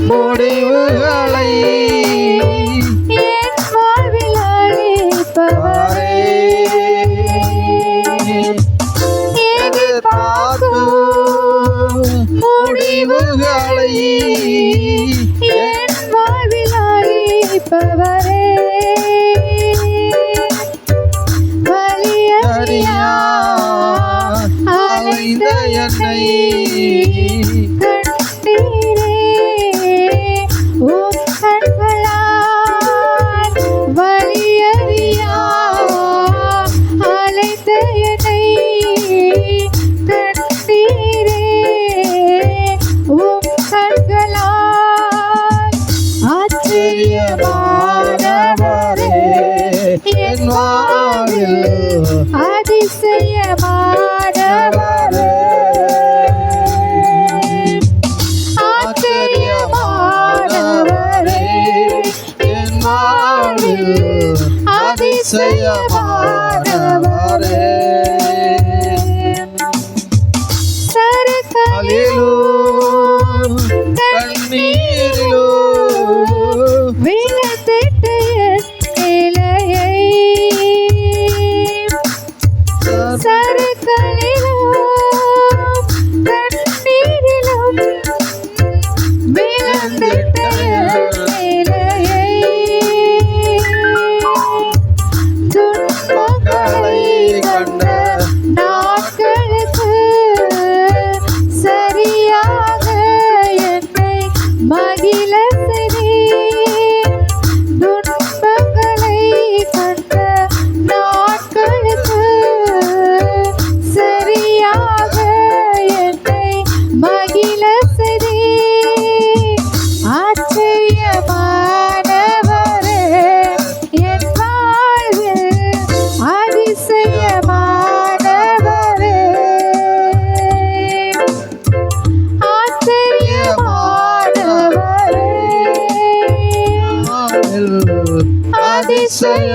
முடிவுகளை என் வாழ்வில் அளிப்பவரே. முடிவுகளை என் வாழ்வில் அளிப்பவரே. வலியறியா அலைந்த என்னை கண்டீரே. உம் கண்களால் வலியறியா அலைந்த என்னை கண்டீரே. உம் கண்களால் ஆச்சரியமானவரே. என் வாழ்வில் அதிசயமானவரே. ஆச்சரியமானவரே. என் வாழ்வில் அதிசயமானவரே. சருக்களிலும் கண்ணீரிலும் விழுந்திட்ட என் நிலையை. சருக்களிலும் கண்ணீரிலும் விழுந்திட்ட என் நிலையை. துன்பங்களை கண்ட நாட்களுக்கு சரியாக என்னை மகிழ செய்தீர். துன்பங்களை கண்ட நாட்களுக்கு சரியாக என்னை மகிழ செய்தீர். ஆச்சரியமானவரே. என் வாழ்வில் அதிசயமானவரே. ஆச்சரியமானவரே. அதிசயமானவரே.